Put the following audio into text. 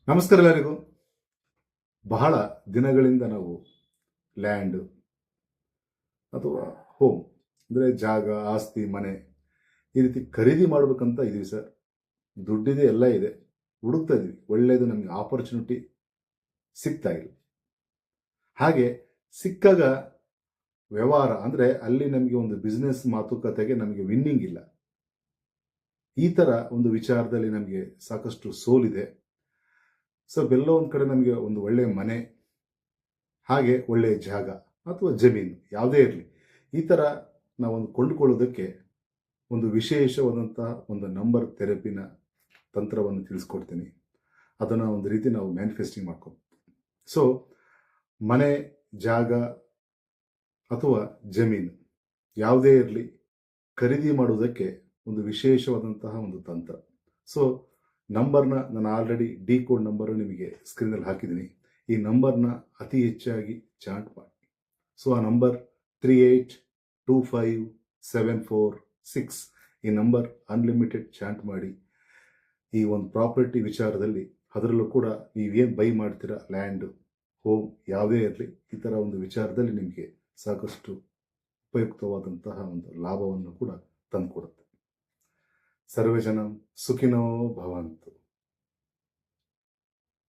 ನಮಸ್ಕಾರ ಎಲ್ಲರಿಗೂ. ಬಹಳ ದಿನಗಳಿಂದ ನಾವು ಲ್ಯಾಂಡ್ ಅಥವಾ ಹೋಮ್ ಅಂದರೆ ಜಾಗ, ಆಸ್ತಿ, ಮನೆ ಈ ರೀತಿ ಖರೀದಿ ಮಾಡ್ಬೇಕಂತ ಇದೀವಿ ಸರ್. ದುಡ್ಡಿದೆ, ಎಲ್ಲ ಇದೆ, ಹುಡುಕ್ತಾ ಇದೀವಿ. ಒಳ್ಳೆಯದು ನಮಗೆ ಆಪರ್ಚುನಿಟಿ ಸಿಗ್ತಾ ಇಲ್ಲ. ಹಾಗೆ ಸಿಕ್ಕಾಗ ವ್ಯವಹಾರ ಅಂದರೆ ಅಲ್ಲಿ ನಮಗೆ ಒಂದು ಬಿಸ್ನೆಸ್ ಮಾತುಕತೆಗೆ ನಮಗೆ ವಿನ್ನಿಂಗ್ ಇಲ್ಲ. ಈ ಥರ ಒಂದು ವಿಚಾರದಲ್ಲಿ ನಮಗೆ ಸಾಕಷ್ಟು ಸೋಲಿದೆ. ಸೊ ಎಲ್ಲೋ ಒಂದು ಕಡೆ ನಮಗೆ ಒಂದು ಒಳ್ಳೆಯ ಮನೆ, ಹಾಗೆ ಒಳ್ಳೆಯ ಜಾಗ ಅಥವಾ ಜಮೀನು ಯಾವುದೇ ಇರಲಿ, ಈ ಥರ ನಾವೊಂದು ಕೊಂಡುಕೊಳ್ಳೋದಕ್ಕೆ ಒಂದು ವಿಶೇಷವಾದಂತಹ ಒಂದು ನಂಬರ್ ಥೆರಪಿನ ತಂತ್ರವನ್ನು ತಿಳಿಸ್ಕೊಡ್ತೀನಿ. ಅದನ್ನು ಒಂದು ರೀತಿ ನಾವು ಮ್ಯಾನಿಫೆಸ್ಟಿಂಗ್ ಮಾಡ್ಕೊಂಡು, ಸೊ ಮನೆ, ಜಾಗ ಅಥವಾ ಜಮೀನು ಯಾವುದೇ ಇರಲಿ ಖರೀದಿ ಮಾಡುವುದಕ್ಕೆ ಒಂದು ವಿಶೇಷವಾದಂತಹ ಒಂದು ತಂತ್ರ. ಸೊ ನಂಬರ್ನ ನಾನು ಆಲ್ರೆಡಿ ಕೋಡ್ ನಂಬರು ನಿಮಗೆ ಸ್ಕ್ರೀನಲ್ಲಿ ಹಾಕಿದ್ದೀನಿ. ಈ ನಂಬರ್ನ ಅತಿ ಹೆಚ್ಚಾಗಿ ಚಾಂಟ್ ಮಾಡಿ. ಸೊ ಆ ನಂಬರ್ 38257446. ಈ ನಂಬರ್ ಅನ್ಲಿಮಿಟೆಡ್ ಚಾಂಟ್ ಮಾಡಿ. ಈ ಒಂದು ಪ್ರಾಪರ್ಟಿ ವಿಚಾರದಲ್ಲಿ, ಅದರಲ್ಲೂ ಕೂಡ ನೀವೇನು ಬೈ ಮಾಡ್ತೀರಾ, ಲ್ಯಾಂಡ್, ಹೋಮ್ ಯಾವುದೇ ಇರಲಿ, ಈ ಥರ ಒಂದು ವಿಚಾರದಲ್ಲಿ ನಿಮಗೆ ಸಾಕಷ್ಟು ಉಪಯುಕ್ತವಾದಂತಹ ಒಂದು ಲಾಭವನ್ನು ಕೂಡ ತಂದುಕೊಡುತ್ತೆ. ಸರ್ವೇ ಜನ ಸುಖಿನೋ ಭವಂತು.